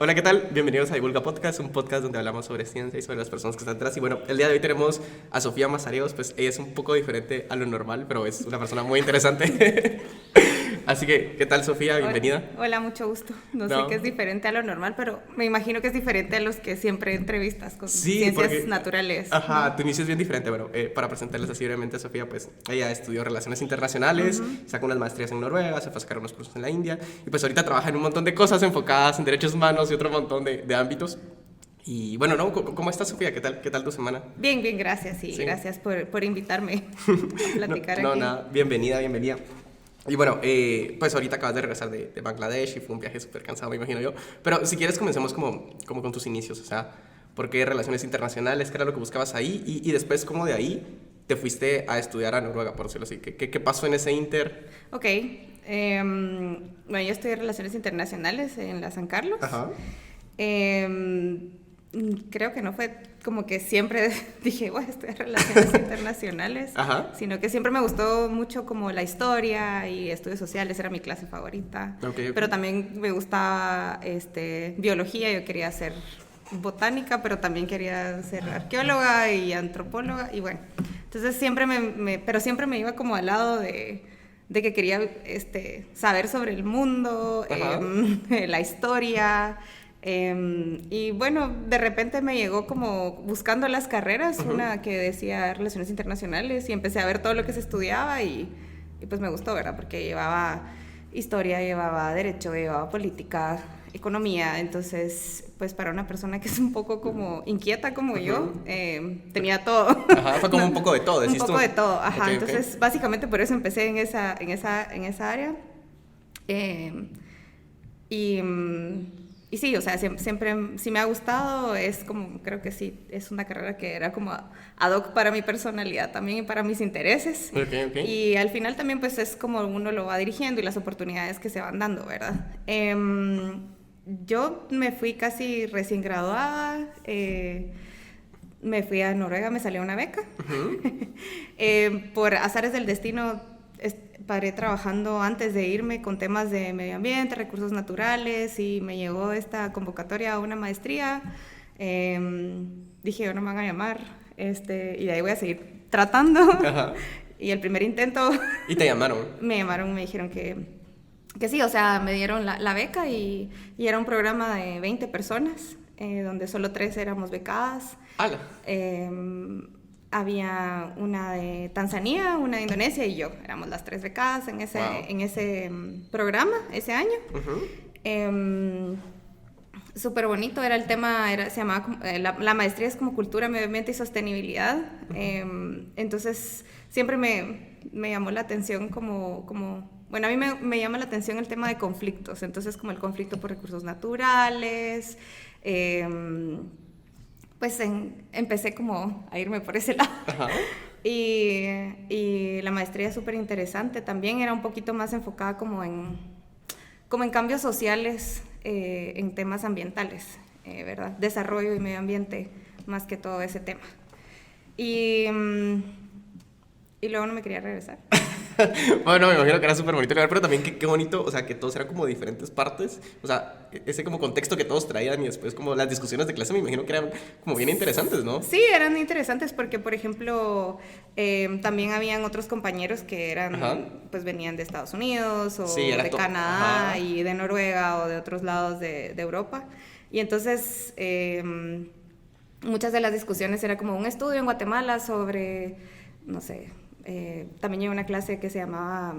Hola, ¿qué tal? Bienvenidos a Divulga Podcast, un podcast donde hablamos sobre ciencia y sobre las personas que están atrás. Y bueno, el día de hoy tenemos a Sofía Mazariegos, pues ella es un poco diferente a lo normal, pero es una persona muy interesante. Así que, ¿qué tal, Sofía? Bienvenida. Hola, mucho gusto. No sé No. qué es diferente a lo normal, pero me imagino que es diferente a los que siempre entrevistas con Sí, ciencias porque, naturales. ajá, ¿No? tu inicio es bien diferente. Bueno, para presentarles así brevemente a Sofía, pues ella estudió Relaciones Internacionales, sacó unas maestrías en Noruega, se fue a sacar unos cursos en la India, y pues ahorita trabaja en un montón de cosas enfocadas en derechos humanos y otro montón de ámbitos. Y bueno, ¿no? ¿Cómo estás, Sofía? ¿Qué tal tu semana? Bien, bien, gracias. Y Sí. gracias por invitarme a platicar No, aquí. nada, bienvenida, bienvenida. Y bueno, pues ahorita acabas de regresar de Bangladesh y fue un viaje súper cansado, me imagino yo. Pero si quieres comencemos como con tus inicios, o sea, ¿por qué relaciones internacionales? ¿Qué era lo que buscabas ahí? Y después, ¿cómo de ahí te fuiste a estudiar a Noruega, por decirlo así? ¿Qué pasó en ese inter? Ok. Bueno, yo estudié Relaciones Internacionales en la San Carlos. Ajá. Creo que no fue como que siempre dije, voy a estudiar Relaciones Internacionales, Ajá. sino que siempre me gustó mucho como la historia y estudios sociales, era mi clase favorita. Ok. Pero también me gustaba biología, yo quería ser botánica, pero también quería ser arqueóloga y antropóloga, y bueno, entonces siempre pero siempre me iba como al lado de que quería saber sobre el mundo, Ajá. la historia. Y bueno, de repente me llegó como buscando las carreras, una que decía Relaciones Internacionales, y empecé a ver todo lo que se estudiaba y pues me gustó, ¿verdad? Porque llevaba historia, llevaba derecho, llevaba política, economía. Entonces, pues para una persona que es un poco como inquieta como yo, tenía todo. Ajá, fue como un poco de todo, decís Un tú. poco de todo, ajá. Ok, ok. Entonces, básicamente por eso empecé en esa área. Y, y sí, o sea, siempre sí me ha gustado, es como, creo que sí, es una carrera que era como ad hoc para mi personalidad también y para mis intereses. Ok, ok. Y al final también pues es como uno lo va dirigiendo y las oportunidades que se van dando, ¿verdad? Yo me fui casi recién graduada, me fui a Noruega, me salió una beca. Por azares del destino, paré trabajando antes de irme con temas de medio ambiente, recursos naturales, y me llegó esta convocatoria a una maestría. Dije, yo no me van a llamar, y de ahí voy a seguir tratando. Ajá. Y el primer intento Y te llamaron. me llamaron, me dijeron que sí, o sea, me dieron la beca y era un programa de 20 personas, donde solo 3 éramos becadas. ¡Hala! Había una de Tanzania, una de Indonesia y yo. Éramos las 3 becadas en Wow. ese programa, ese año. Súper bonito era el tema, se llamaba, la maestría es como Cultura, Medio Ambiente y Sostenibilidad. Entonces, siempre me llamó la atención bueno, a mí me llama la atención el tema de conflictos. Entonces, como el conflicto por recursos naturales, pues empecé como a irme por ese lado. Ajá. Y la maestría es súper interesante. También era un poquito más enfocada como en cambios sociales, en temas ambientales, ¿verdad? Desarrollo y medio ambiente, más que todo ese tema. Y luego no me quería regresar. Bueno, me imagino que era súper bonito el lugar, pero también qué bonito, o sea, que todos eran como diferentes partes, o sea, ese como contexto que todos traían y después como las discusiones de clase me imagino que eran como bien interesantes, ¿no? Sí, eran interesantes porque, por ejemplo, también habían otros compañeros que Ajá. pues venían de Estados Unidos o Sí, era de Canadá ajá. y de Noruega o de otros lados de Europa. Y entonces, muchas de las discusiones era como un estudio en Guatemala sobre, no sé, también llevé una clase que se llamaba,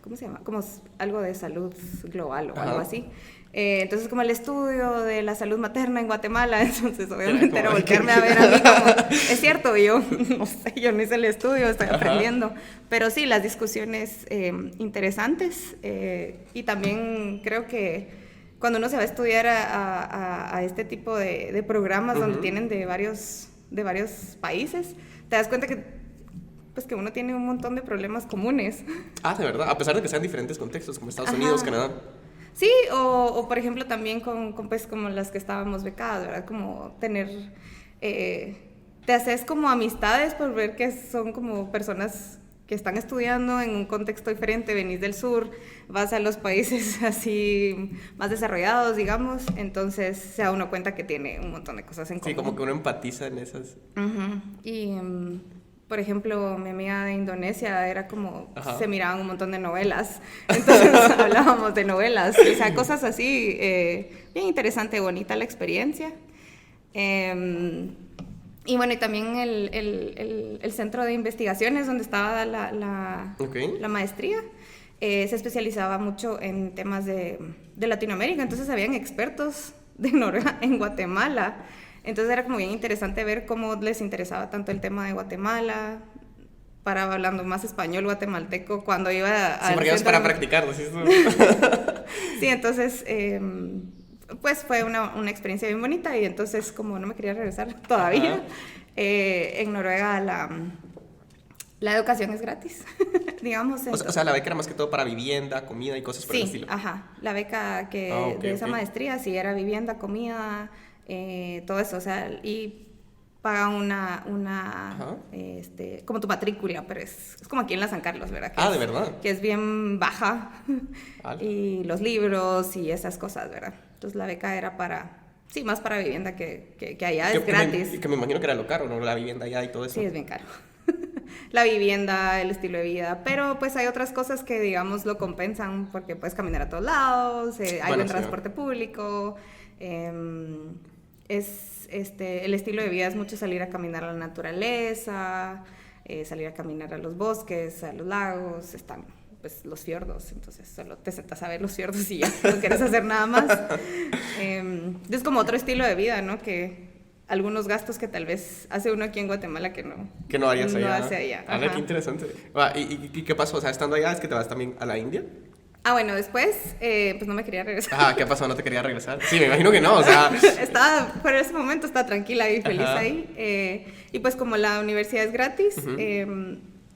¿cómo se llama? Como algo de salud global o Ajá. algo así. Entonces, como el estudio de la salud materna en Guatemala, entonces obviamente era como- voltearme a ver a mí como, es cierto, y yo, no sé, yo no hice el estudio, estoy Ajá. aprendiendo. Pero sí, las discusiones interesantes, y también creo que cuando uno se va a estudiar a este tipo de programas donde tienen de varios países, te das cuenta que pues que uno tiene un montón de problemas comunes. Ah, de verdad, a pesar de que sean diferentes contextos, como Estados Ajá. Unidos, Canadá. Sí, o por ejemplo también con pues como las que estábamos becadas, ¿verdad? Como tener, te haces como amistades por ver que son como personas que están estudiando en un contexto diferente, venís del sur, vas a los países así más desarrollados, digamos, entonces se da uno cuenta que tiene un montón de cosas en común. Sí, como que uno empatiza en esas. Y, por ejemplo, mi amiga de Indonesia era como, se miraban un montón de novelas, entonces hablábamos de novelas, o sea, cosas así, bien interesante, bonita la experiencia. Y bueno, y también el centro de investigaciones donde estaba la maestría, se especializaba mucho en temas de Latinoamérica, entonces habían expertos de Noruega en Guatemala, entonces era como bien interesante ver cómo les interesaba tanto el tema de Guatemala, para hablando más español guatemalteco cuando iba a... Sí, porque ibas para practicarlo, ¿sí? Sí, entonces... pues fue una experiencia bien bonita y entonces como no me quería regresar todavía, en Noruega la educación es gratis, digamos. O sea, la beca era más que todo para vivienda, comida y cosas por el estilo. Sí, la beca de esa maestría sí era vivienda, comida, todo eso, o sea, y paga como tu matrícula, pero es como aquí en la San Carlos, ¿verdad? ¿De verdad? Que es bien baja, y los libros y esas cosas, ¿verdad? Entonces la beca era más para vivienda que allá es gratis. Que me imagino que era lo caro, ¿no? La vivienda allá y todo eso. Sí, es bien caro. La vivienda, el estilo de vida, pero pues hay otras cosas que digamos lo compensan porque puedes caminar a todos lados, hay buen transporte público, el estilo de vida es mucho salir a caminar a la naturaleza, salir a caminar a los bosques, a los lagos, están pues los fiordos, entonces solo te sentas a ver los fiordos y ya, no quieres hacer nada más. Es como otro estilo de vida, ¿no? Que algunos gastos que tal vez hace uno aquí en Guatemala que no harías allá. No hace allá. A ver, qué interesante. ¿Y qué pasó? O sea, estando allá, ¿es que te vas también a la India? Bueno, después, pues no me quería regresar. ¿Qué pasó? ¿No te quería regresar? Sí, me imagino que no, o sea... Por ese momento estaba tranquila y feliz ahí. Y pues como la universidad es gratis,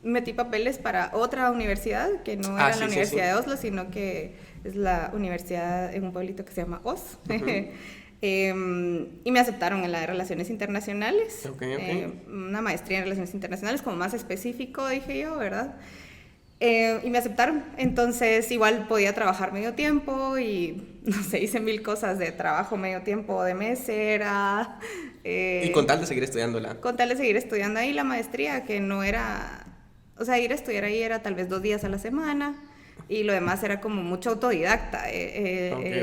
metí papeles para otra universidad, que no era la Universidad de Oslo, sino que es la universidad en un pueblito que se llama Os. Y me aceptaron en la de Relaciones Internacionales. Una maestría en Relaciones Internacionales, como más específico, dije yo, ¿verdad? Y me aceptaron, entonces igual podía trabajar medio tiempo y no sé, hice 1000 cosas de trabajo medio tiempo, de mesera. Y con tal de seguir estudiándola. Con tal de seguir estudiando ahí la maestría, que no era, o sea, ir a estudiar ahí era tal vez 2 días a la semana y lo demás era como mucho autodidacta.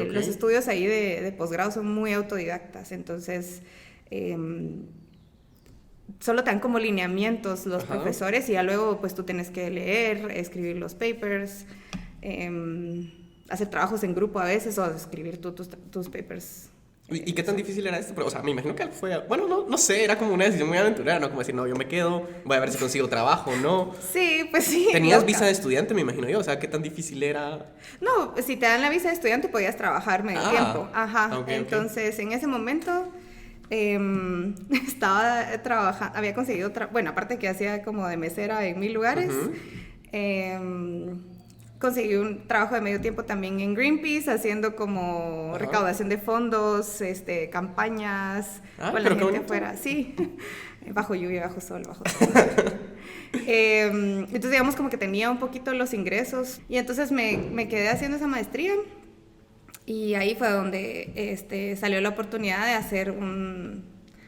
Los estudios ahí de posgrado son muy autodidactas, entonces... solo te dan como lineamientos los profesores y ya luego pues tú tienes que leer, escribir los papers, hacer trabajos en grupo a veces o escribir tus papers. ¿Y qué tan difícil era esto? O sea, me imagino que fue... Bueno, no sé, era como una decisión muy aventurera, ¿no? Como decir, no, yo me quedo, voy a ver si consigo trabajo, ¿no? Sí, pues sí. ¿Tenías visa de estudiante, me imagino yo? O sea, ¿qué tan difícil era? No, si te dan la visa de estudiante podías trabajar medio tiempo. Entonces, en ese momento... estaba trabajando, había conseguido, bueno, aparte que hacía como de mesera en 1000 lugares, conseguí un trabajo de medio tiempo también en Greenpeace, haciendo como recaudación de fondos, campañas, con la gente afuera, sí, bajo lluvia, bajo sol. Entonces digamos como que tenía un poquito los ingresos y entonces me quedé haciendo esa maestría. Y ahí fue donde salió la oportunidad de hacer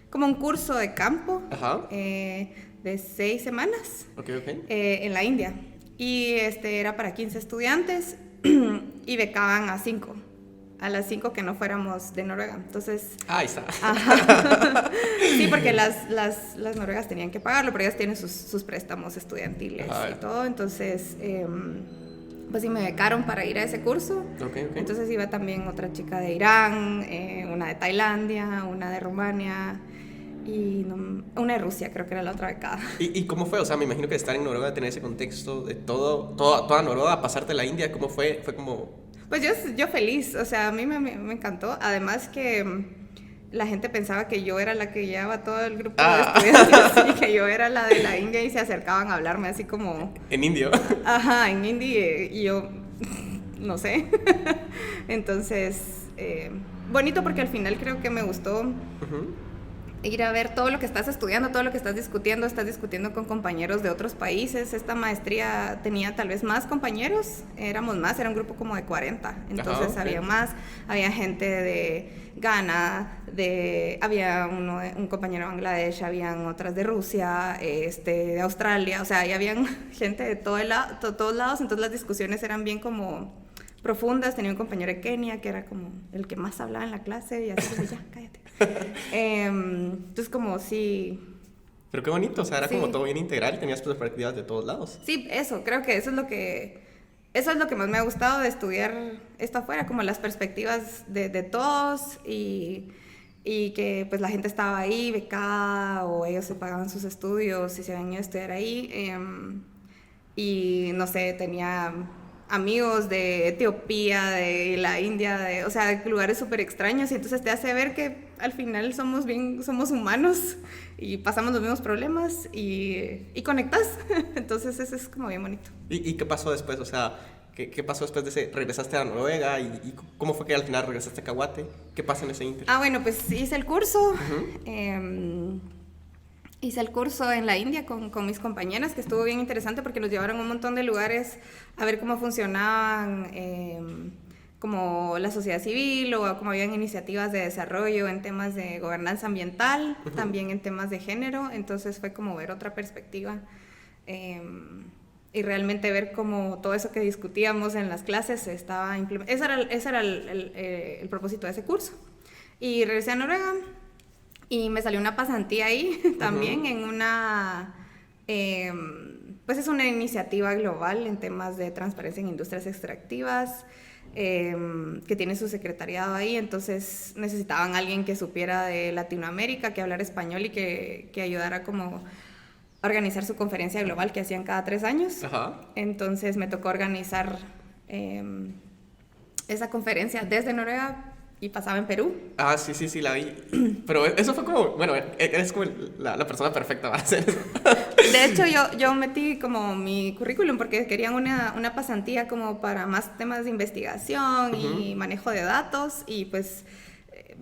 como un curso de campo de 6 semanas en la India. Y era para 15 estudiantes y becaban a 5. A las 5 que no fuéramos de Noruega. Entonces... Ahí está. Sí, porque las noruegas tenían que pagarlo, pero ellas tienen sus préstamos estudiantiles y todo. Entonces... pues sí me becaron para ir a ese curso. Entonces iba también otra chica de Irán, una de Tailandia, una de Rumania y una de Rusia, creo que era la otra becada. ¿Y cómo fue? O sea, me imagino que estar en Noruega, tener ese contexto de toda Noruega, pasarte a la India, ¿cómo fue? Fue como... Pues yo feliz, o sea, a mí me encantó. Además que la gente pensaba que yo era la que llevaba todo el grupo de estudiantes y que yo era la de la India y se acercaban a hablarme así como... ¿En indio? En hindi y yo no sé. Entonces, bonito porque al final creo que me gustó ir a ver todo lo que estás estudiando, todo lo que estás discutiendo con compañeros de otros países. Esta maestría tenía tal vez más compañeros, éramos más, era un grupo como de 40, entonces okay. había más, había gente de Ghana, había un compañero de Bangladesh, habían otras de Rusia, de Australia, o sea, ahí habían gente de todos lados, entonces las discusiones eran bien como profundas. Tenía un compañero de Kenia que era como el que más hablaba en la clase y así, ya, cállate. Entonces como sí... Pero qué bonito, o sea, era sí. como todo bien integral, tenías perspectivas de todos lados. Sí, eso, creo que eso es lo que más me ha gustado de estudiar esto afuera, como las perspectivas de todos y que pues la gente estaba ahí becada o ellos se pagaban sus estudios y se habían ido a estudiar ahí. Y no sé, tenía amigos de Etiopía, de la India, o sea, de lugares súper extraños, y entonces te hace ver que al final somos humanos y pasamos los mismos problemas y conectas. Entonces eso es como bien bonito. ¿Y qué pasó después? O sea, ¿qué pasó después de ese? ¿Regresaste a Noruega? ¿Y cómo fue que al final regresaste a Caguate? ¿Qué pasa en ese inter? Bueno, pues hice el curso. Hice el curso en la India con mis compañeras, que estuvo bien interesante porque nos llevaron a un montón de lugares a ver cómo funcionaban como la sociedad civil o cómo habían iniciativas de desarrollo en temas de gobernanza ambiental, también en temas de género. Entonces fue como ver otra perspectiva y realmente ver cómo todo eso que discutíamos en las clases se estaba implementando. Ese era el propósito de ese curso. Y regresé a Noruega. Y me salió una pasantía ahí también en una, pues es una iniciativa global en temas de transparencia en industrias extractivas, que tiene su secretariado ahí. Entonces necesitaban a alguien que supiera de Latinoamérica, que hablara español y que ayudara como a organizar su conferencia global que hacían cada 3 años. Ajá. Entonces me tocó organizar esa conferencia desde Noruega. Y pasaba en Perú. Sí, la vi. Pero eso fue como, bueno, eres como la persona perfecta para hacer eso. De hecho, yo metí como mi currículum porque querían una pasantía como para más temas de investigación y manejo de datos, y pues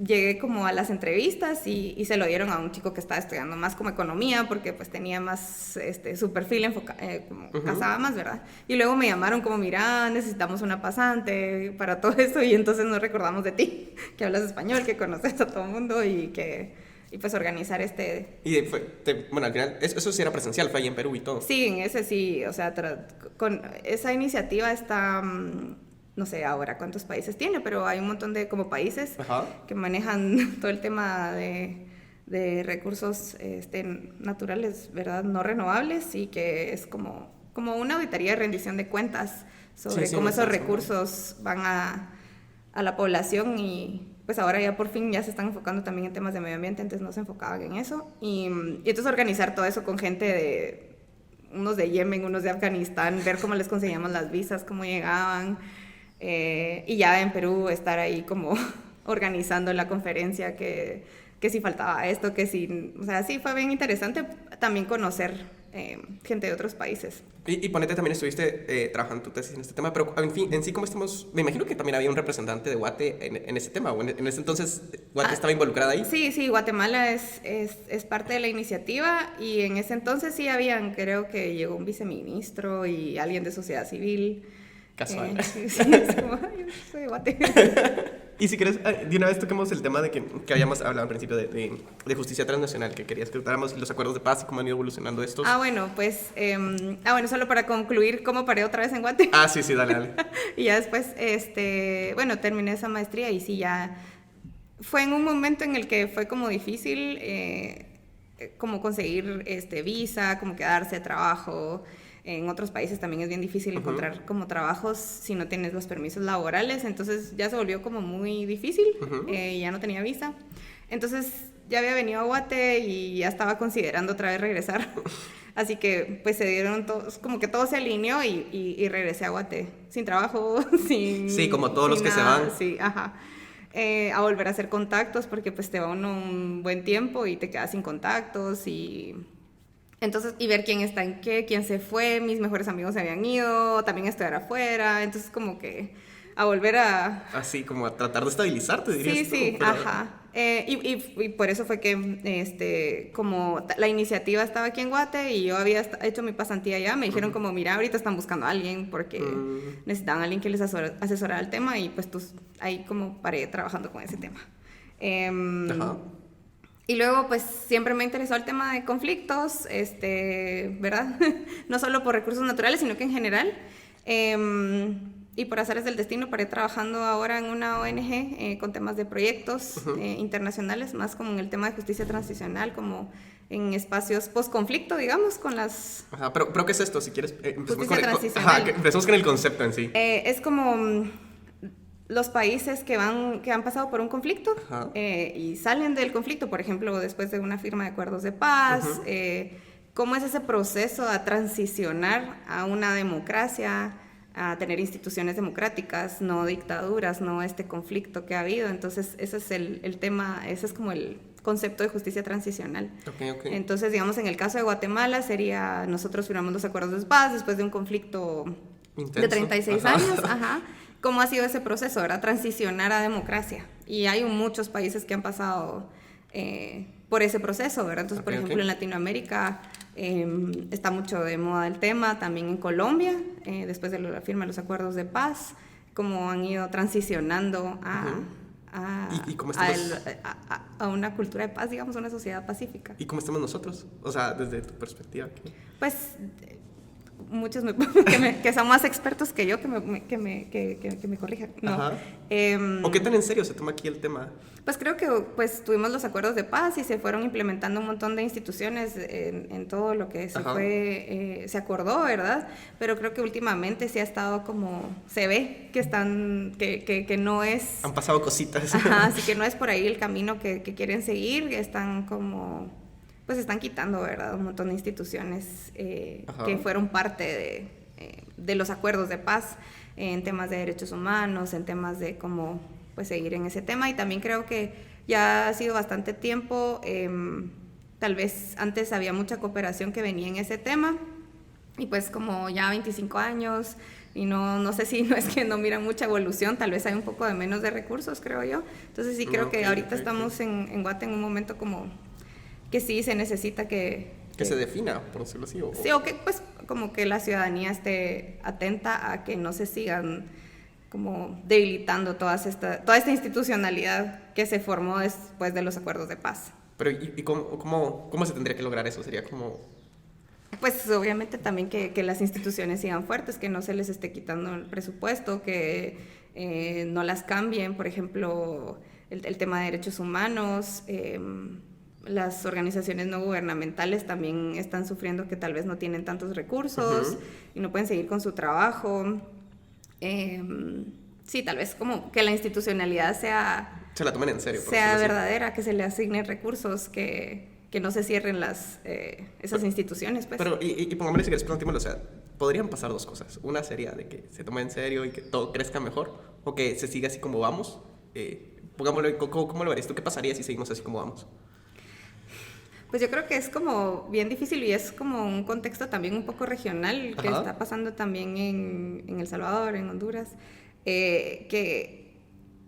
llegué como a las entrevistas y se lo dieron a un chico que estaba estudiando más como economía porque pues tenía más su perfil como casaba más, ¿verdad? Y luego me llamaron como, mira, necesitamos una pasante para todo eso, y entonces nos recordamos de ti, que hablas español, que conoces a todo el mundo y pues organizar Y bueno, al final, eso sí era presencial, fue ahí en Perú y todo. Sí, en ese sí, o sea, con esa iniciativa está... no sé ahora cuántos países tiene, pero hay un montón de como países que manejan todo el tema de recursos naturales, ¿verdad? No renovables, y que es como una auditoría de rendición de cuentas sobre cómo esos recursos van a la población. Y pues ahora ya por fin ya se están enfocando también en temas de medio ambiente, antes no se enfocaban en eso. Y entonces organizar todo eso con gente unos de Yemen, unos de Afganistán, ver cómo les conseguíamos las visas, cómo llegaban. Y ya en Perú estar ahí como organizando la conferencia, que si faltaba esto, que si... O sea, sí, fue bien interesante también conocer gente de otros países. Y ponete, también estuviste trabajando tu tesis en este tema, pero en fin, en sí, ¿cómo estamos? Me imagino que también había un representante de Guate en ese tema, o en ese entonces Guate estaba involucrada ahí. Sí, Guatemala es parte de la iniciativa, y en ese entonces sí habían, creo que llegó un viceministro y alguien de sociedad civil. Casual. Sí, es como, ay, yo soy de Guate. Y si quieres, de una vez toquemos el tema de que habíamos hablado al principio de justicia transnacional, que querías que tratáramos los acuerdos de paz y cómo han ido evolucionando estos. Bueno, pues, solo para concluir cómo paré otra vez en Guate. Sí, dale. Y ya después, terminé esa maestría, y sí, ya fue en un momento en el que fue como difícil como conseguir visa, como quedarse, trabajo. En otros países también es bien difícil encontrar como trabajos si no tienes los permisos laborales, entonces ya se volvió como muy difícil, ya no tenía visa. Entonces ya había venido a Guate y ya estaba considerando otra vez regresar. Así que pues se dieron todos, como que todo se alineó y regresé a Guate, sin trabajo, sin... Sí, como todos los que nada, se van. Sí, ajá. A volver a hacer contactos, porque pues te va uno un buen tiempo y te quedas sin contactos, y ver quién está en qué, quién se fue. Mis mejores amigos se habían ido, también estudiar afuera, entonces como que a volver a... Así como a tratar de estabilizarte, dirías Sí, tú, sí, pero- ajá. Y por eso fue que, como la iniciativa estaba aquí en Guate y yo había hecho mi pasantía allá, me dijeron como, mira, ahorita están buscando a alguien porque necesitaban a alguien que les asesorara el tema y pues ahí como paré trabajando con ese tema. Ajá. Y luego, pues, siempre me interesó el tema de conflictos, ¿verdad? No solo por recursos naturales, sino que en general. Y por azares del destino, paré trabajando ahora en una ONG con temas de proyectos internacionales, más como en el tema de justicia transicional, como en espacios post-conflicto, digamos, con las... Ajá, pero ¿qué es esto? Si quieres, empecemos Justicia con transicional. ajá, empecemos con el concepto en sí. Es como los países que han pasado por un conflicto Ajá. y salen del conflicto, por ejemplo, después de una firma de acuerdos de paz, cómo es ese proceso a transicionar a una democracia, a tener instituciones democráticas, no dictaduras, no este conflicto que ha habido. Entonces, ese es el tema, ese es como el concepto de justicia transicional. Okay. Entonces, digamos, en el caso de Guatemala sería, nosotros firmamos los acuerdos de paz después de un conflicto Intenso. de 36 Ajá. años, ajá. ¿Cómo ha sido ese proceso, verdad? Transicionar a democracia. Y hay muchos países que han pasado por ese proceso, ¿verdad? Entonces, por ejemplo, en Latinoamérica está mucho de moda el tema, también en Colombia, después de la firma de los acuerdos de paz, cómo han ido transicionando ¿Y cómo estamos? a una cultura de paz, digamos, una sociedad pacífica. ¿Y cómo estamos nosotros? O sea, desde tu perspectiva. Pues muchos que son más expertos que yo que me corrijan. No. Ajá. ¿O qué tan en serio se toma aquí el tema? Pues creo que pues tuvimos los acuerdos de paz y se fueron implementando un montón de instituciones en todo lo que se acordó, ¿verdad? Pero creo que últimamente sí ha estado como, se ve que están, que no es... Han pasado cositas. Ajá, así que no es por ahí el camino que quieren seguir, están como, pues están quitando, ¿verdad? Un montón de instituciones que fueron parte de los acuerdos de paz en temas de derechos humanos, en temas de cómo pues seguir en ese tema. Y también creo que ya ha sido bastante tiempo, tal vez antes había mucha cooperación que venía en ese tema y pues como ya 25 años y no sé si no es que no miran mucha evolución, tal vez hay un poco de menos de recursos, creo yo. Entonces sí creo que ahorita estamos en Guate en un momento como que sí se necesita que se defina, por decirlo así. Sí, o que pues como que la ciudadanía esté atenta a que no se sigan como debilitando toda esta institucionalidad que se formó después de los acuerdos de paz. Pero ¿y cómo se tendría que lograr eso? Sería como... Pues obviamente también que las instituciones sigan fuertes, que no se les esté quitando el presupuesto, que no las cambien, por ejemplo, el tema de derechos humanos. Las organizaciones no gubernamentales también están sufriendo que tal vez no tienen tantos recursos y no pueden seguir con su trabajo. Sí, tal vez como que la institucionalidad se la tomen en serio. Sea verdadera, que se le asignen recursos, que no se cierren esas instituciones. Pues. Pero, y pongámosle, si quieres, planteémoslo, o sea, podrían pasar dos cosas. Una sería de que se tome en serio y que todo crezca mejor, o que se siga así como vamos. Pongámoslo, ¿cómo lo verías tú? ¿Qué pasaría si seguimos así como vamos? Pues yo creo que es como bien difícil y es como un contexto también un poco regional que está pasando también en El Salvador, en Honduras, que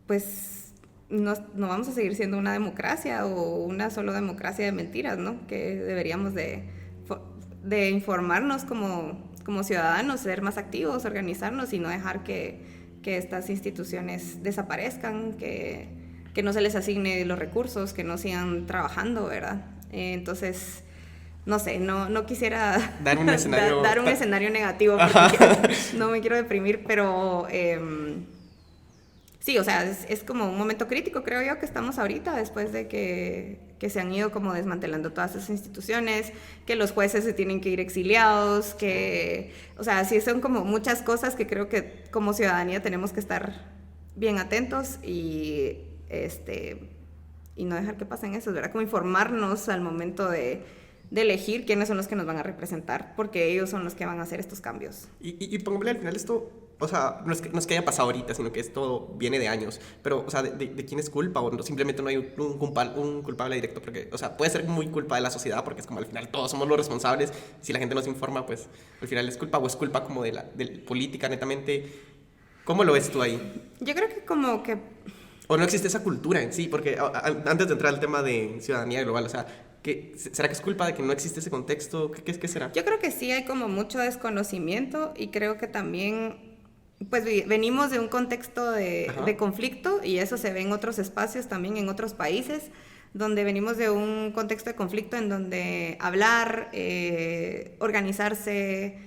pues no vamos a seguir siendo una democracia o una solo democracia de mentiras, ¿no? Que deberíamos de informarnos como ciudadanos, ser más activos, organizarnos y no dejar que estas instituciones desaparezcan, que no se les asigne los recursos, que no sigan trabajando, ¿verdad? Entonces, no sé, no quisiera dar un escenario negativo, porque no me quiero deprimir, pero sí, o sea, es como un momento crítico, creo yo, que estamos ahorita, después de que se han ido como desmantelando todas esas instituciones, que los jueces se tienen que ir exiliados, o sea, sí son como muchas cosas que creo que como ciudadanía tenemos que estar bien atentos y no dejar que pasen eso, ¿verdad? Como informarnos al momento de elegir quiénes son los que nos van a representar, porque ellos son los que van a hacer estos cambios. Y pongámosle al final esto, o sea, no es que haya pasado ahorita, sino que esto viene de años, pero, o sea, ¿de quién es culpa? O simplemente no hay un culpable directo, porque, o sea, puede ser muy culpa de la sociedad, porque es como al final todos somos los responsables, si la gente no se informa, pues al final es culpa, o es culpa como de política netamente. ¿Cómo lo ves tú ahí? Yo creo que como que... ¿O no existe esa cultura en sí? Porque antes de entrar al tema de ciudadanía global, o sea, ¿será que es culpa de que no existe ese contexto? ¿Qué será? Yo creo que sí hay como mucho desconocimiento y creo que también, pues venimos de un contexto de conflicto y eso se ve en otros espacios también, en otros países, donde venimos de un contexto de conflicto en donde hablar, organizarse,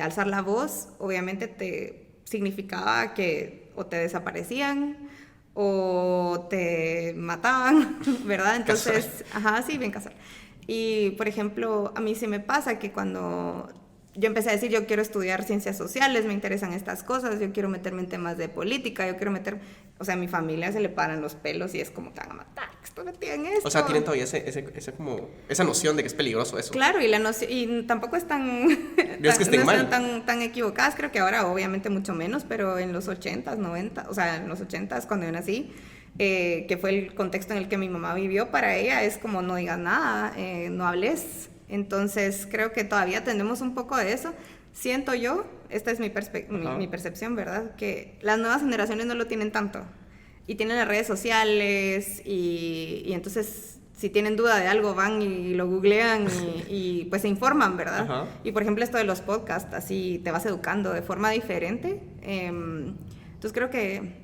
alzar la voz, obviamente te significaba que o te desaparecían o te mataban, ¿verdad? Entonces, sí, bien casual. Y, por ejemplo, a mí sí me pasa que cuando yo empecé a decir, yo quiero estudiar ciencias sociales, me interesan estas cosas, yo quiero meterme en temas de política, yo quiero meter... O sea, a mi familia se le paran los pelos y es como, te van a matar, que estoy metida en esto. O sea, tienen todavía esa noción de que es peligroso eso. Claro, y tampoco es tan... No es que estén mal. tan equivocadas, creo que ahora obviamente mucho menos, pero en los 80s, 90, o sea, en los 80s cuando yo nací, que fue el contexto en el que mi mamá vivió, para ella es como no digas nada, no hables. Entonces creo que todavía tenemos un poco de eso. Siento yo, esta es mi percepción, ¿verdad? Que las nuevas generaciones no lo tienen tanto. Y tienen las redes sociales y entonces si tienen duda de algo van y lo googlean y pues se informan, ¿verdad? Y por ejemplo esto de los podcasts, así te vas educando de forma diferente. Entonces creo que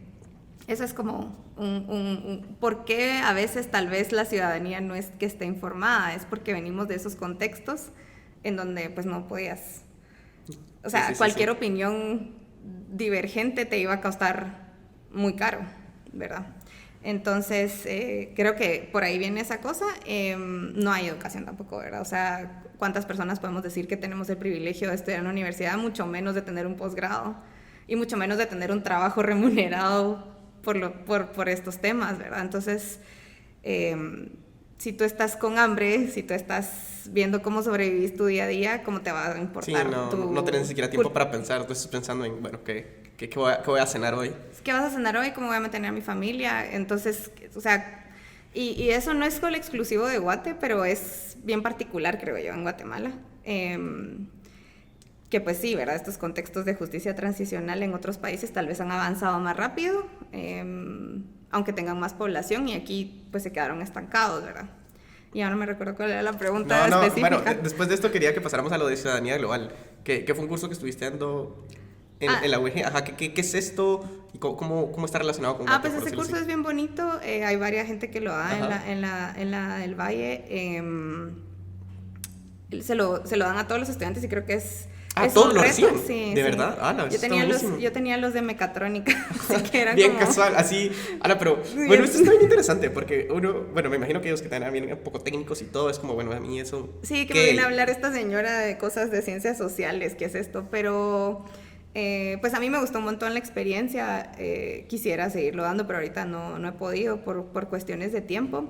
eso es como por qué a veces tal vez la ciudadanía no es que esté informada, es porque venimos de esos contextos en donde pues no podías... O sea, cualquier opinión divergente te iba a costar muy caro, ¿verdad? Entonces, creo que por ahí viene esa cosa. No hay educación tampoco, ¿verdad? O sea, ¿cuántas personas podemos decir que tenemos el privilegio de estudiar en una universidad? Mucho menos de tener un posgrado y mucho menos de tener un trabajo remunerado por estos temas, ¿verdad? Entonces, si tú estás con hambre, si tú estás viendo cómo sobrevivís tu día a día, ¿cómo te va a importar? Sí, no tenés ni siquiera tiempo para pensar. Tú estás pensando en, bueno, ¿qué voy a cenar hoy? ¿Qué vas a cenar hoy? ¿Cómo voy a mantener a mi familia? Entonces, o sea, y eso no es solo exclusivo de Guate, pero es bien particular, creo yo, en Guatemala. Que pues sí, ¿verdad? Estos contextos de justicia transicional en otros países tal vez han avanzado más rápido, aunque tengan más población, y aquí pues se quedaron estancados, ¿verdad? Y ahora me recuerdo cuál era la pregunta específica. Bueno, después de esto quería que pasáramos a lo de ciudadanía global, que fue un curso que estuviste dando en la UEG. Ajá, ¿qué es esto? ¿Y cómo está relacionado con Guate, pues ese curso es bien bonito. Hay varias gente que lo da en la del Valle. Se lo dan a todos los estudiantes y creo que es todos lo reciben. Sí, ¿De verdad? No, yo tenía los de mecatrónica, así que eran bien como... casual, así. Pero, bueno, esto está bien interesante porque me imagino que ellos que también vienen un poco técnicos y todo, es como, bueno, a mí eso... Sí, que me viene a hablar esta señora de cosas de ciencias sociales, ¿qué es esto? Pero, pues a mí me gustó un montón la experiencia, quisiera seguirlo dando, pero ahorita no he podido por cuestiones de tiempo.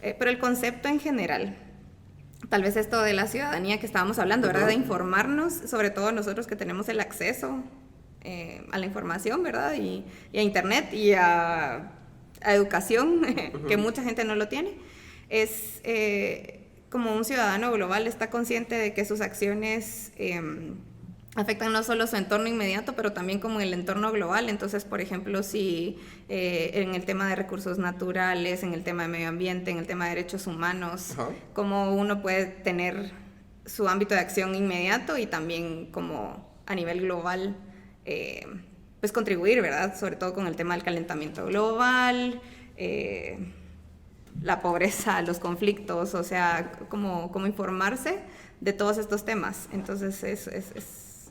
Pero el concepto en general... Tal vez esto de la ciudadanía que estábamos hablando, ¿verdad? De informarnos, sobre todo nosotros que tenemos el acceso a la información, ¿verdad? Y a internet y a educación, que mucha gente no lo tiene. Es como un ciudadano global está consciente de que sus acciones afectan no solo su entorno inmediato, pero también como el entorno global. Entonces, por ejemplo, si en el tema de recursos naturales, en el tema de medio ambiente, en el tema de derechos humanos, cómo uno puede tener su ámbito de acción inmediato y también como a nivel global, pues contribuir, ¿verdad? Sobre todo con el tema del calentamiento global, la pobreza, los conflictos, o sea, como informarse de todos estos temas. Entonces,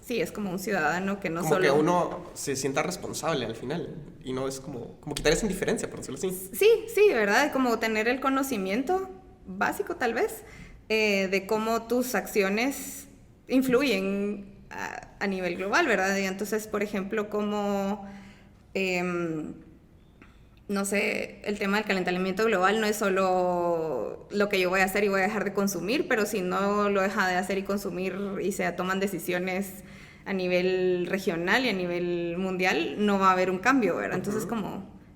sí, es como un ciudadano que no como solo... que uno se sienta responsable al final y no es como quitar esa indiferencia, por decirlo así. Sí, ¿verdad? Como tener el conocimiento básico tal vez de cómo tus acciones influyen a nivel global, ¿verdad? Y entonces, por ejemplo, como... no sé, el tema del calentamiento global no es solo lo que yo voy a hacer y voy a dejar de consumir, pero si no lo deja de hacer y consumir y se toman decisiones a nivel regional y a nivel mundial, no va a haber un cambio, ¿verdad? Entonces,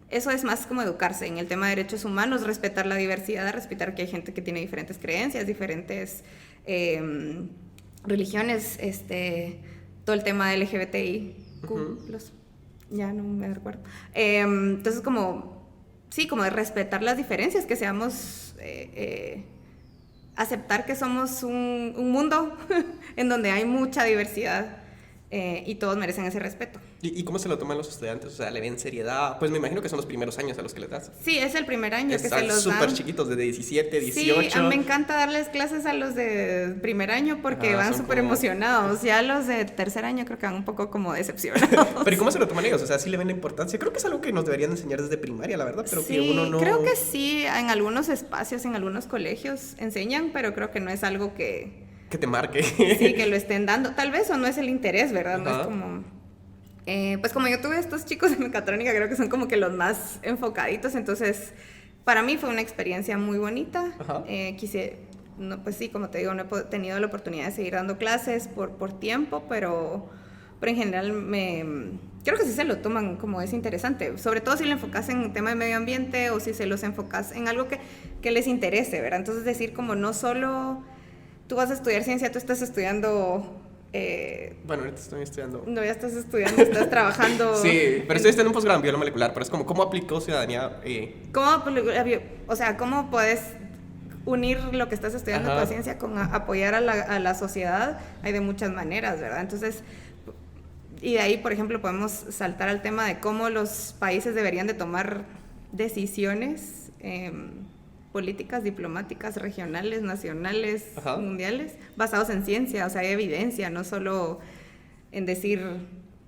eso es más como educarse en el tema de derechos humanos, respetar la diversidad, respetar que hay gente que tiene diferentes creencias, diferentes religiones, todo el tema de LGBTI+. ya no me recuerdo. Entonces como, sí, como de respetar las diferencias, que seamos, aceptar que somos un mundo en donde hay mucha diversidad y todos merecen ese respeto. ¿Y cómo se lo toman los estudiantes? O sea, ¿le ven seriedad? Pues me imagino que son los primeros años a los que les das. Sí, es el primer año que se los dan. Súper chiquitos, desde 17, 18. Sí, me encanta darles clases a los de primer año porque van súper como... emocionados. Ya los de tercer año creo que van un poco como decepcionados. Pero ¿y cómo se lo toman ellos? O sea, ¿sí le ven la importancia? Creo que es algo que nos deberían enseñar desde primaria, la verdad, pero sí, que uno no... creo que sí, en algunos espacios, en algunos colegios enseñan, pero creo que no es algo que te marque. Sí, que lo estén dando. Tal vez o no es el interés, ¿verdad? No es como... pues como yo tuve estos chicos de mecatrónica, creo que son como que los más enfocaditos, entonces para mí fue una experiencia muy bonita. Quise, no, pues sí, como te digo, no he tenido la oportunidad de seguir dando clases por tiempo, pero en general creo que sí se lo toman como es interesante, sobre todo si lo enfocas en tema de medio ambiente o si se los enfocas en algo que les interese, ¿verdad? Entonces decir como no solo tú vas a estudiar ciencia, tú estás estudiando... bueno, ahorita estoy estudiando. No, ya estás estudiando, estás trabajando. Sí, pero estoy estudiando un posgrado en biomolecular, pero es como, ¿cómo aplicó ciudadanía? ¿Cómo puedes unir lo que estás estudiando con la ciencia con apoyar a la sociedad? Hay de muchas maneras, ¿verdad? Entonces, y de ahí, por ejemplo, podemos saltar al tema de cómo los países deberían de tomar decisiones políticas, diplomáticas, regionales, nacionales, mundiales, basados en ciencia. O sea, hay evidencia, no solo en decir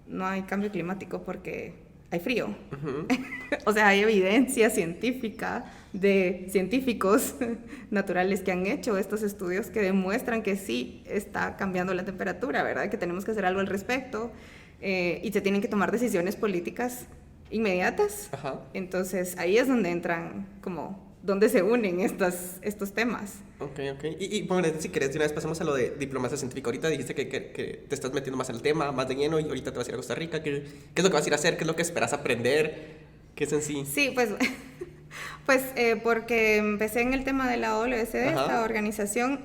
no hay cambio climático porque hay frío. O sea, hay evidencia científica de científicos naturales que han hecho estos estudios que demuestran que sí está cambiando la temperatura, ¿verdad? Que tenemos que hacer algo al respecto y se tienen que tomar decisiones políticas inmediatas. Entonces, ahí es donde entran como... donde se unen estos temas. Ok. Y bueno, si querés, de una vez pasamos a lo de diplomacia científica. Ahorita dijiste que te estás metiendo más en el tema, más de lleno, y ahorita te vas a ir a Costa Rica. ¿Qué es lo que vas a ir a hacer? ¿Qué es lo que esperas aprender? ¿Qué es en sí? Sí, pues porque empecé en el tema de la OLSD, esta organización,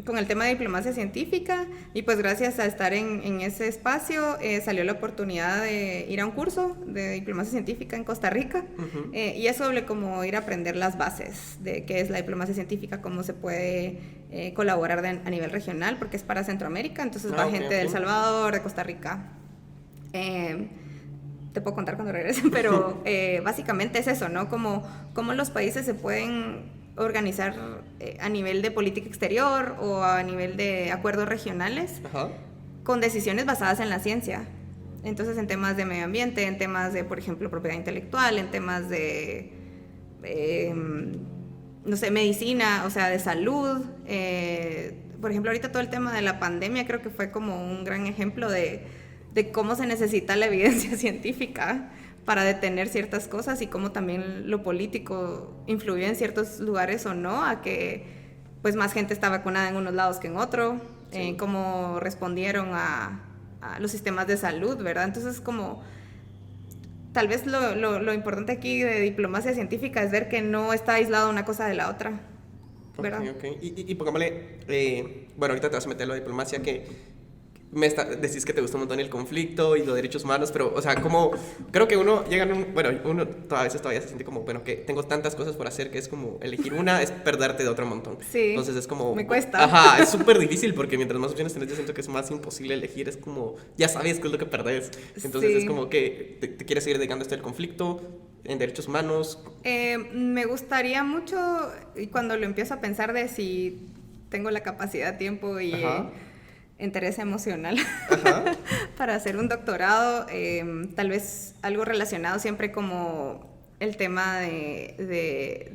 con el tema de diplomacia científica, y pues gracias a estar en ese espacio salió la oportunidad de ir a un curso de diplomacia científica en Costa Rica, y es sobre como ir a aprender las bases de qué es la diplomacia científica, cómo se puede colaborar a nivel regional, porque es para Centroamérica, entonces va gente de El Salvador, de Costa Rica. Te puedo contar cuando regresen, pero básicamente es eso, ¿no? Como los países se pueden organizar a nivel de política exterior o a nivel de acuerdos regionales con decisiones basadas en la ciencia. Entonces, en temas de medio ambiente, en temas de, por ejemplo, propiedad intelectual, en temas de, no sé, medicina, o sea, de salud. Por ejemplo, ahorita todo el tema de la pandemia creo que fue como un gran ejemplo de cómo se necesita la evidencia científica para detener ciertas cosas y cómo también lo político influyó en ciertos lugares o no, a que pues más gente está vacunada en unos lados que en otro, cómo respondieron a los sistemas de salud, ¿verdad? Entonces como tal vez lo importante aquí de diplomacia científica es ver que no está aislada una cosa de la otra, ¿verdad? Y pongámosle, bueno, ahorita te vas a meter en la diplomacia que... decís que te gusta un montón el conflicto y los derechos humanos, pero, o sea, como creo que uno llega uno a veces todavía se siente como, bueno, que tengo tantas cosas por hacer que es como elegir una es perderte de otro montón. Sí. Entonces es como... me cuesta. Es súper difícil porque mientras más opciones tenés, yo siento que es más imposible elegir, es como, ya sabes qué es lo que perdés. Entonces es como que te quieres seguir dedicando a esto del conflicto, en derechos humanos. Me gustaría mucho, y cuando lo empiezo a pensar de si tengo la capacidad, tiempo y... interés emocional para hacer un doctorado, tal vez algo relacionado siempre como el tema de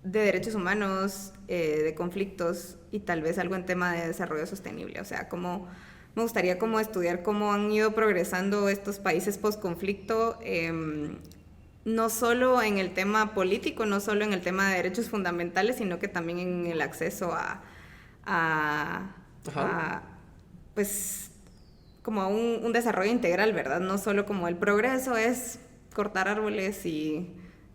derechos humanos, de conflictos y tal vez algo en tema de desarrollo sostenible. O sea, como me gustaría como estudiar cómo han ido progresando estos países post-conflicto, no solo en el tema político, no solo en el tema de derechos fundamentales, sino que también en el acceso a pues como a un desarrollo integral, ¿verdad? No solo como el progreso es cortar árboles y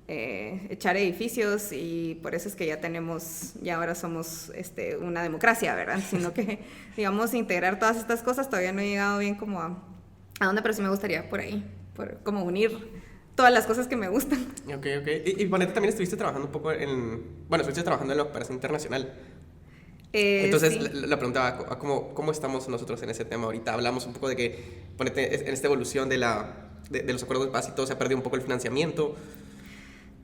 echar edificios, y por eso es que ya ahora somos una democracia, ¿verdad? Sino que, digamos, integrar todas estas cosas. Todavía no he llegado bien como a dónde, pero sí me gustaría por ahí por como unir todas las cosas que me gustan. Ok. Y ponete, también estuviste trabajando un poco estuviste trabajando en la cooperación internacional. Entonces, Sí. la pregunta va, ¿cómo estamos nosotros en ese tema ahorita? Hablamos un poco de que, ponete, en esta evolución de los acuerdos de paz y todo, se ha perdido un poco el financiamiento.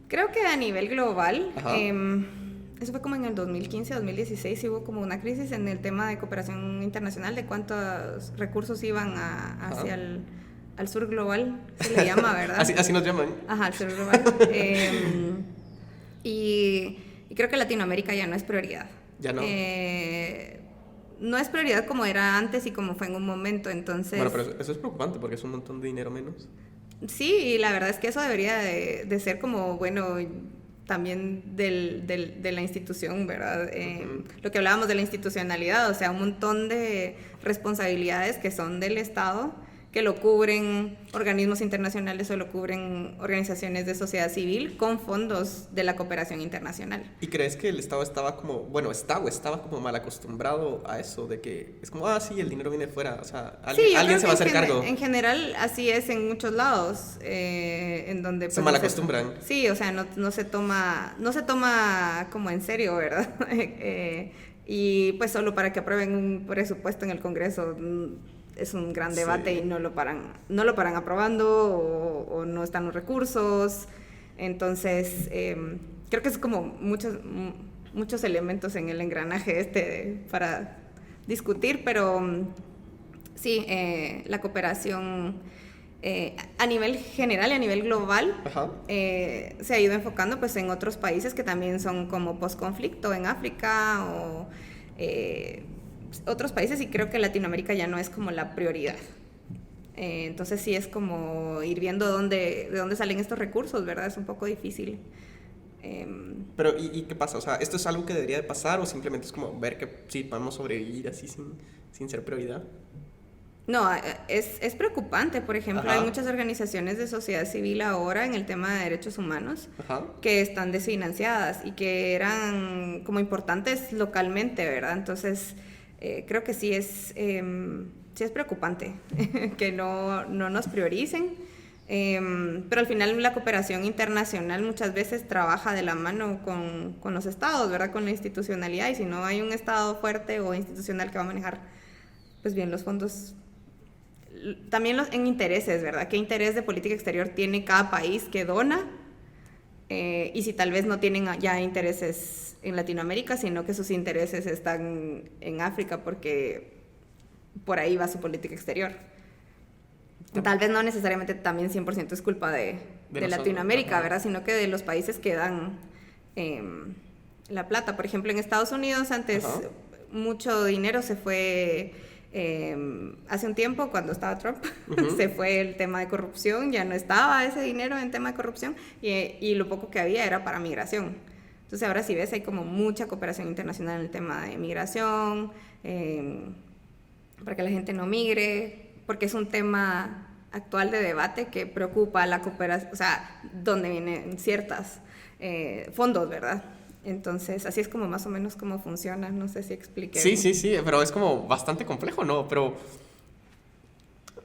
Creo que a nivel global, Ajá. eso fue como en el 2015, 2016, hubo como una crisis en el tema de cooperación internacional, de cuántos recursos iban hacia al sur global, se le llama, ¿verdad? Así nos llaman. Ajá, al sur global. Y creo que Latinoamérica ya no es prioridad. Ya no. No es prioridad como era antes y como fue en un momento, entonces... Bueno, pero eso es preocupante porque es un montón de dinero menos. Sí, y la verdad es que eso debería de ser como, bueno, también de la institución, ¿verdad? Lo que hablábamos de la institucionalidad, o sea, un montón de responsabilidades que son del Estado, que lo cubren organismos internacionales o lo cubren organizaciones de sociedad civil con fondos de la cooperación internacional. ¿Y crees que el Estado estaba como, bueno, estaba como mal acostumbrado a eso, de que es como, sí, el dinero viene de fuera, o sea, alguien se va a hacer cargo? En general, así es en muchos lados, en donde... Se mal acostumbran. Sí, o sea, no se toma como en serio, ¿verdad? Y pues solo para que aprueben un presupuesto en el Congreso es un gran debate y no lo paran aprobando o no están los recursos. Entonces, creo que es como muchos elementos en el engranaje para discutir, pero sí, la cooperación a nivel general y a nivel global se ha ido enfocando pues en otros países que también son como post-conflicto, en África o otros países, y creo que Latinoamérica ya no es como la prioridad. Entonces sí es como ir viendo de dónde salen estos recursos, ¿verdad? Es un poco difícil. Pero, ¿y qué pasa? O sea, ¿esto es algo que debería de pasar o simplemente es como ver que sí, podemos sobrevivir así sin ser prioridad? No, es preocupante. Por ejemplo, hay muchas organizaciones de sociedad civil ahora en el tema de derechos humanos que están desfinanciadas y que eran como importantes localmente, ¿verdad? Entonces, creo que sí es preocupante que no nos prioricen. Pero al final la cooperación internacional muchas veces trabaja de la mano con los estados, ¿verdad? Con la institucionalidad, y si no hay un estado fuerte o institucional que va a manejar pues bien los fondos, también en intereses, ¿verdad? ¿Qué interés de política exterior tiene cada país que dona? Y si tal vez no tienen ya intereses en Latinoamérica, sino que sus intereses están en África porque por ahí va su política exterior. Tal vez no necesariamente también 100% es culpa de Latinoamérica, ¿verdad? Sino que de los países que dan la plata. Por ejemplo, en Estados Unidos antes mucho dinero se fue... hace un tiempo, cuando estaba Trump, se fue el tema de corrupción, ya no estaba ese dinero en tema de corrupción, y lo poco que había era para migración. Entonces ahora si ves, hay como mucha cooperación internacional en el tema de migración, para que la gente no migre, porque es un tema actual de debate que preocupa a la cooperación, o sea, donde vienen ciertos fondos, ¿verdad? Entonces, así es como más o menos cómo funciona. No sé si expliqué. Sí, pero es como bastante complejo, ¿no? Pero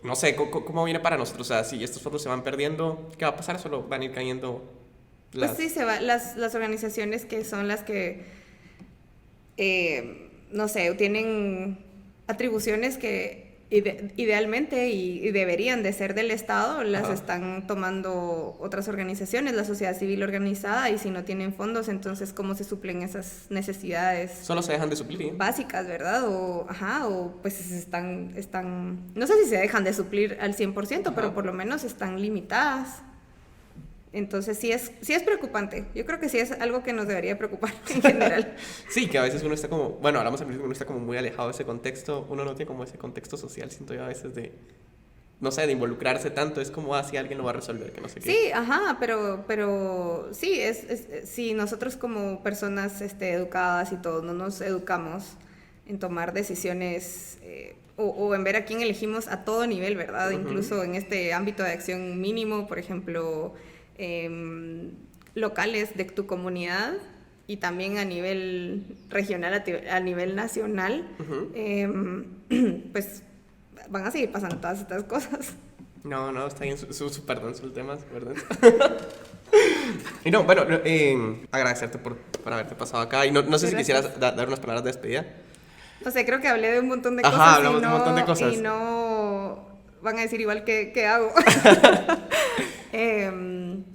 no sé, ¿cómo viene para nosotros? O sea, si estos fondos se van perdiendo, ¿qué va a pasar? Solo van a ir cayendo Pues sí, las organizaciones que son las que, no sé, tienen atribuciones que idealmente y deberían de ser del Estado, las están tomando otras organizaciones, la sociedad civil organizada, y si no tienen fondos, entonces ¿cómo se suplen esas necesidades? Solo se dejan de suplir. Básicas, ¿verdad? O pues están, no sé si se dejan de suplir al 100%, pero por lo menos están limitadas. Entonces sí es preocupante. Yo creo que sí es algo que nos debería preocupar en general. Sí, que a veces uno está como, bueno, hablamos al principio, uno está como muy alejado de ese contexto, uno no tiene como ese contexto social, siento yo a veces de, no sé, de involucrarse tanto, es como, si alguien lo va a resolver, que no sé qué. Sí, pero sí, si nosotros como personas educadas y todo, no nos educamos en tomar decisiones o en ver a quién elegimos a todo nivel, ¿verdad? Incluso en este ámbito de acción mínimo, por ejemplo... locales de tu comunidad y también a nivel regional, a nivel nacional, pues van a seguir pasando todas estas cosas. No, no, está bien, súper denso el tema, súper denso. Y no, bueno, agradecerte por haberte pasado acá. Y no sé si quisieras dar unas palabras de despedida. No sé, creo que hablé de un montón de Ajá, cosas. hablamos de un montón de cosas. Y no van a decir igual que hago.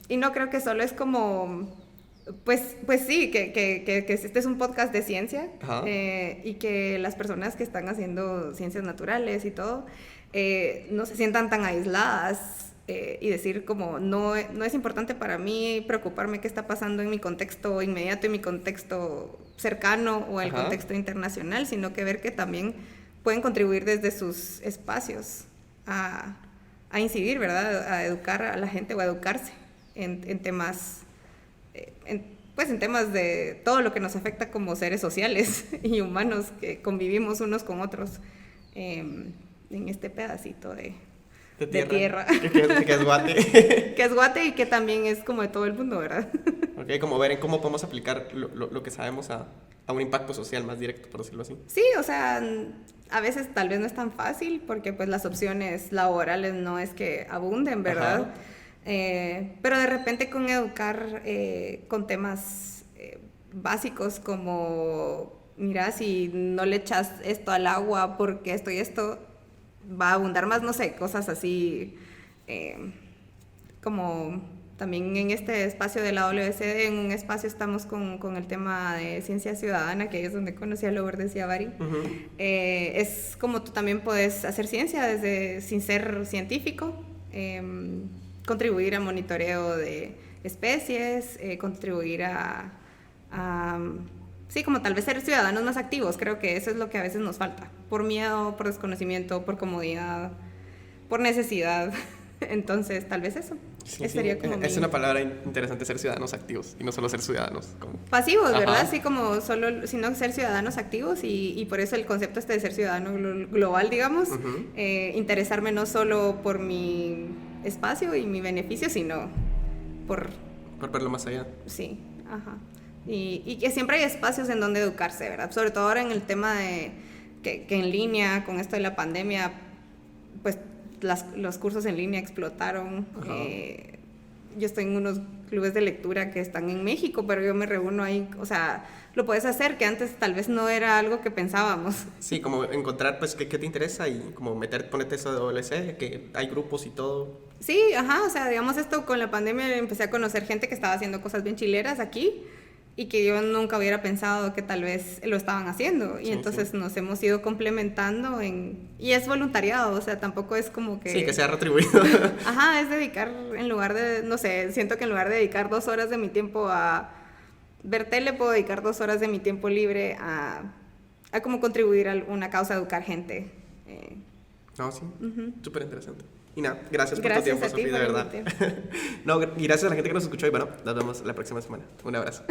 Y no creo que solo es como... Pues sí, que este es un podcast de ciencia y que las personas que están haciendo ciencias naturales y todo no se sientan tan aisladas y decir como no es importante para mí preocuparme qué está pasando en mi contexto inmediato, en mi contexto cercano o el contexto internacional, sino que ver que también pueden contribuir desde sus espacios a incidir, ¿verdad? A educar a la gente o a educarse en temas... en temas de todo lo que nos afecta como seres sociales y humanos que convivimos unos con otros en este pedacito de tierra. Que es Guate. Que es Guate y que también es como de todo el mundo, ¿verdad? Ok, como ver en cómo podemos aplicar lo que sabemos a un impacto social más directo, por decirlo así. Sí, o sea, a veces tal vez no es tan fácil porque pues las opciones laborales no es que abunden, ¿verdad? Pero de repente con educar con temas básicos como, mira, si no le echas esto al agua porque esto y esto, va a abundar más, no sé, cosas así como también en este espacio de la WSD, en un espacio estamos con el tema de ciencia ciudadana, que es donde conocí a Lourdes y a Bari. Es como tú también puedes hacer ciencia sin ser científico, contribuir a monitoreo de especies, contribuir sí, como tal vez ser ciudadanos más activos. Creo que eso es lo que a veces nos falta, por miedo, por desconocimiento, por comodidad, por necesidad. Entonces, tal vez eso. Sí, sería como es una palabra interesante, ser ciudadanos activos y no solo ser ciudadanos como... pasivos, ¿verdad? Así como sino ser ciudadanos activos y por eso el concepto de ser ciudadano global, digamos, interesarme no solo por mi espacio y mi beneficio, sino por verlo más allá. Sí, ajá. Y que siempre hay espacios en donde educarse, ¿verdad? Sobre todo ahora en el tema de que en línea, con esto de la pandemia, pues los cursos en línea explotaron. Yo estoy en unos clubes de lectura que están en México, pero yo me reúno ahí, o sea, lo puedes hacer, que antes tal vez no era algo que pensábamos. Sí, como encontrar, pues, qué te interesa y como ponerte eso de WC, que hay grupos y todo. Sí, ajá, o sea, digamos esto con la pandemia empecé a conocer gente que estaba haciendo cosas bien chileras aquí y que yo nunca hubiera pensado que tal vez lo estaban haciendo. Y entonces nos hemos ido complementando y es voluntariado, o sea, tampoco es como que... Sí, que sea retribuido. Ajá, es dedicar en lugar de, no sé, siento que en lugar de dedicar 2 horas de mi tiempo a ver tele, puedo dedicar 2 horas de mi tiempo libre a como contribuir a una causa, educar gente. No, sí, súper interesante. Y nada, gracias por tu tiempo, Sofía, de verdad. No, y gracias a la gente que nos escuchó y bueno, nos vemos la próxima semana. Un abrazo.